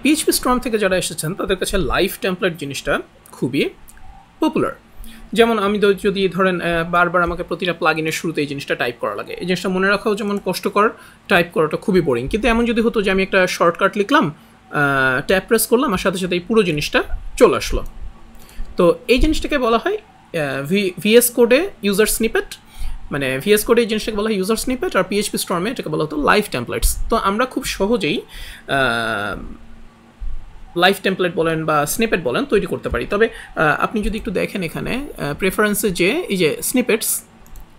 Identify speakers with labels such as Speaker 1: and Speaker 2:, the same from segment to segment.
Speaker 1: PHP Sturm থেকে যারা এসেছেন তাদের কাছে লাইভ টেমপ্লেট জিনিসটা খুবই পপুলার। যেমন আমি যদি ধরেন বারবার আমাকে প্রতিটা প্লাগইনের শুরুতে এই জিনিসটা টাইপ করা লাগে, এই জিনিসটা মনে রাখাও যেমন কষ্টকর, টাইপ করাটা খুবই বোরিং। কিন্তু এমন যদি হতো যে আমি একটা শর্টকাট লিখলাম, ট্যাব প্রেস করলাম, আর সাথে সাথে এই পুরো জিনিসটা চলে আসলো। তো এই জিনিসটাকে বলা হয় ভিএস কোডে ইউজার স্নিপেট, মানে ভিএস কোডে এই জিনিসটাকে বলা হয় ইউজার স্নিপেট, আর পিএইচপি স্টর্মে এটাকে বলা হতো লাইভ টেমপ্লেটস। তো আমরা খুব সহজেই লাইভ টেমপ্লেট বলেন বা স্নিপেট বলেন তৈরি করতে পারি। তবে আপনি যদি একটু দেখেন এখানে প্রেফারেন্সে যে এই যে স্নিপেটস,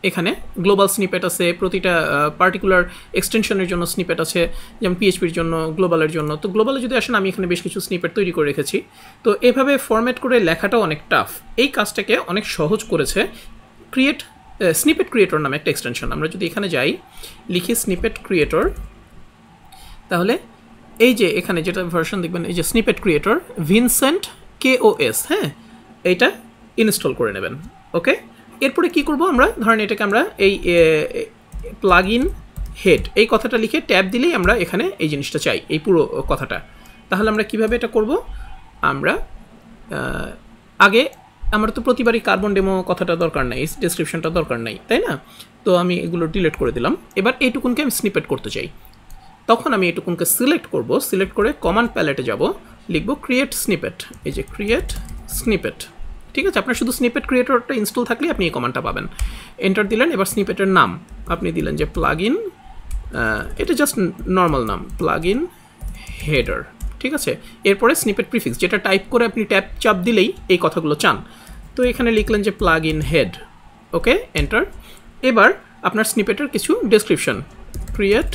Speaker 1: এখানে গ্লোবাল স্নিপেট আছে, প্রতিটা পার্টিকুলার এক্সটেনশনের জন্য স্নিপেট আছে, যেমন পিএইচপির জন্য, গ্লোবালের জন্য। তো গ্লোবালে যদি আসেন আমি এখানে বেশ কিছু স্নিপেট তৈরি করে রেখেছি। তো এভাবে ফরম্যাট করে লেখাটাও অনেক টাফ, এই কাজটাকে অনেক সহজ করেছে স্নিপেট ক্রিয়েটর নামে একটা এক্সটেনশন। আমরা যদি এখানে যাই, লিখি স্নিপেট ক্রিয়েটর, তাহলে এই যে এখানে যেটা ভার্সন দেখবেন, এই যে স্নিপেট ক্রিয়েটর ভিনসেন্ট KOS, হ্যাঁ, এইটা ইনস্টল করে নেবেন। ওকে, এরপরে কি করব আমরা, ধরেন এটাকে আমরা এই প্লাগইন হেড এই কথাটা লিখে ট্যাব দিলেই আমরা এখানে এই জিনিসটা চাই, এই পুরো কথাটা। তাহলে আমরা কিভাবে এটা করব, আমরা আগে আমার তো প্রতিবারই কার্বন ডেমো কথাটা দরকার নাই, ডেসক্রিপশনটা দরকার নাই, তাই না? তো আমি এগুলো ডিলিট করে দিলাম। এবার এইটুকুনকে আমি স্নিপেট করতে চাই, তখন আমি এইটুকুনকে সিলেক্ট করব, সিলেক্ট করে কমান্ড প্যালেটে যাব, লিখব ক্রিয়েট স্নিপেট, এই যে ক্রিয়েট স্নিপেট। ঠিক আছে, আপনার শুধু স্নিপেট ক্রিয়েটরটা ইনস্টল থাকলে আপনি এই কমান্ডটা পাবেন। এন্টার দিলেন, এবার স্নিপেটের নাম আপনি দিলেন যে প্লাগইন, এটা জাস্ট নর্মাল নাম, প্লাগইন হেডার। ঠিক আছে, এরপরে স্নিপেট প্রিফিক্স, যেটা টাইপ করে আপনি ট্যাব চাপ দিলেই এই কথাগুলো চান। তো এখানে লিখলেন যে প্লাগইন হেড, ওকে, এন্টার। এবার আপনার স্নিপেটের কিছু ডেসক্রিপশন, ক্রিয়েট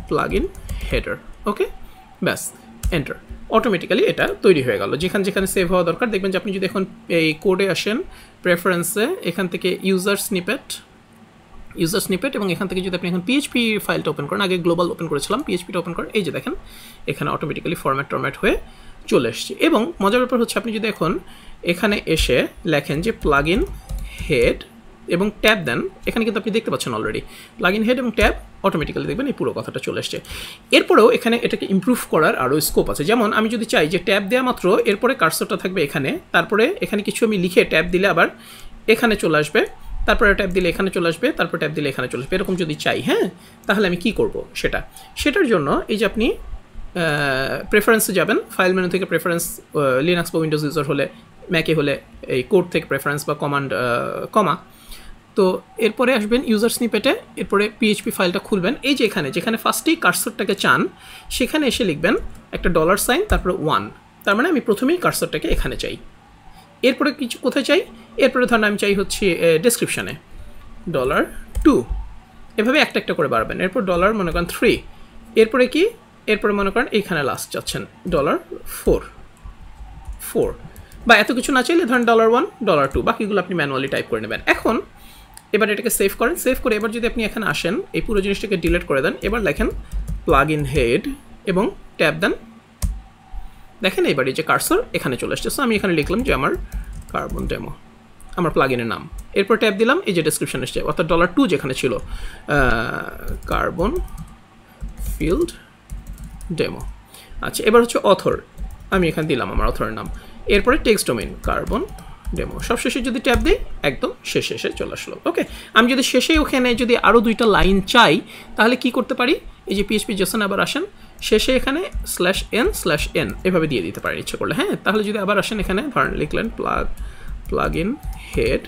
Speaker 1: প্লাগইন হেডার, ওকে, ব্যাস, এন্টার। অটোমেটিক্যালি এটা তৈরি হয়ে গেল। যেখানে যেখানে সেভ হওয়া দরকার, দেখবেন যে আপনি যদি এখন এই কোডে আসেন, প্রেফারেন্সে এখান থেকে ইউজার স্নিপেট, এবং এখান থেকে যদি আপনি এখন পিএইচপি ফাইলটা ওপেন করেন, আগে গ্লোবাল ওপেন করেছিলাম, পিএইচপিটা ওপেন করেন, এই যে দেখেন এখানে অটোমেটিক্যালি ফরম্যাট হয়ে চলে এসছে। এবং মজার ব্যাপার হচ্ছে আপনি যদি এখন এখানে এসে লেখেন যে প্লাগইন হেড এবং ট্যাব দেন, এখানে কিন্তু আপনি দেখতে পাচ্ছেন অলরেডি প্লাগইন হেড এবং ট্যাব, অটোমেটিক্যালি দেখবেন এই পুরো কথাটা চলে আসছে। এরপরেও এখানে এটাকে ইমপ্রুভ করার আরও স্কোপ আছে। যেমন আমি যদি চাই যে ট্যাব দেওয়া মাত্র এরপরে কার্সরটা থাকবে এখানে, তারপরে এখানে কিছু আমি লিখে ট্যাব দিলে আবার এখানে চলে আসবে, তারপরে ট্যাব দিলে এখানে চলে আসবে, তারপর ট্যাব দিলে এখানে চলে আসবে, এরকম যদি চাই, হ্যাঁ, তাহলে আমি কি করব সেটার জন্য এই যে আপনি প্রেফারেন্সে যাবেন, ফাইল মেনু থেকে প্রেফারেন্স, লিনাক্স বা উইন্ডোজ ইউজার হলে, ম্যাকে হলে এই কোড থেকে প্রেফারেন্স বা কমান্ড কমা, তো এরপরে আসবেন ইউজার স্নিপেটে, এরপরে পিএইচপি ফাইলটা খুলবেন, এই যে যেখানে ফার্স্টেই কার্সরটাকে চান সেখানে এসে লিখবেন একটা $, তারপরে 1, তার মানে আমি প্রথমেই কার্সরটাকে এখানে চাই। এরপরে কিছু কোথায় চাই, এরপরে ধরেন আমি চাই হচ্ছে ডেসক্রিপশানে $2, এভাবে একটা একটা করে বাড়বেন। এরপর মনে করেন $3, এরপরে কি, এরপরে মনে করেন এইখানে লাস্ট চাচ্ছেন $4, বা এত কিছু না চাইলে ধরেন $1, $2, বাকিগুলো আপনি ম্যানুয়ালি টাইপ করে নেবেন। এখন এবার এটাকে সেভ করেন, সেভ করে এবার যদি আপনি এখানে আসেন, এই পুরো জিনিসটাকে ডিলিট করে দেন, এবার লেখেন প্লাগইন হেড এবং ট্যাব দেন, দেখেন এবার এই যে কার্সর এখানে চলে আসছে। সো আমি এখানে লিখলাম যে আমার কার্বন ডেমো, আমার প্লাগইনের নাম, এরপর ট্যাব দিলাম, এই যে ডেসক্রিপশন এসছে, অর্থাৎ $2 যেখানে ছিল কার্বন ফিল্ড ডেমো। আচ্ছা, এবার হচ্ছে অথর, আমি এখানে দিলাম আমার অথরের নাম, এরপরে টেক্সট ডোমেইন কার্বন ডেমো, সবশেষে যদি ট্যাব দিই একদম শেষে এসে চলে আসলো। ওকে, আমি যদি শেষে ওখানে যদি আরও 2টা লাইন চাই তাহলে কি করতে পারি, এই যে পিএইচপি জেসন আবার আসেন, শেষে এখানে /n এভাবে দিয়ে দিতে পারেন ইচ্ছে করলে, হ্যাঁ। তাহলে যদি আবার আসেন এখানে ধরেন লিখলেন প্লাগইন হেড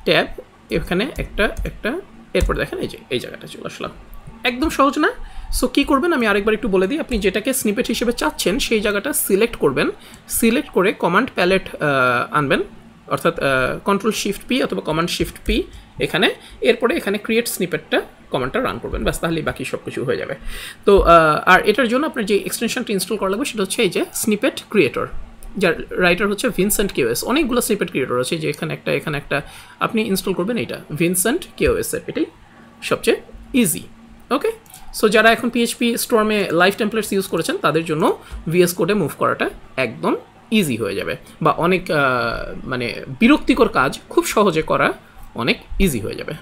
Speaker 1: ট্যাব, এখানে একটা এরপর দেখেন এই যে এই জায়গাটা চলে আসলাম, একদম সহজ না? সো কী করবেন আমি আরেকবার একটু বলে দিই, আপনি যেটাকে স্নিপেট হিসেবে চাচ্ছেন সেই জায়গাটা সিলেক্ট করবেন, সিলেক্ট করে কমান্ড প্যালেট আনবেন, অর্থাৎ Ctrl+Shift+P অথবা Command+Shift+P এখানে, এরপরে এখানে ক্রিয়েট স্নিপেটটা কমান্ডটা রান করবেন, ব্যাস, তাহলেই বাকি সব কিছু হয়ে যাবে। তো আর এটার জন্য আপনার যে এক্সটেনশনটা ইনস্টল করা লাগবে সেটা হচ্ছে এই যে স্নিপেট ক্রিয়েটর, যার রাইটার হচ্ছে ভিনসেন্ট KOS। অনেকগুলো স্নিপেট ক্রিয়েটর আছে, যে এখানে একটা আপনি ইনস্টল করবেন, এইটা ভিনসেন্ট KOS এর, এটাই সবচেয়ে ইজি। ওকে, সো যারা এখন পিএইচপি স্টর্মে লাইভ টেমপ্লেটস ইউজ করেছেন তাদের জন্য ভিএস কোডে মুভ করাটা একদম ইজি হয়ে যাবে, বা অনেক মানে বিরক্তিকর কাজ খুব সহজে করা অনেক ইজি হয়ে যাবে।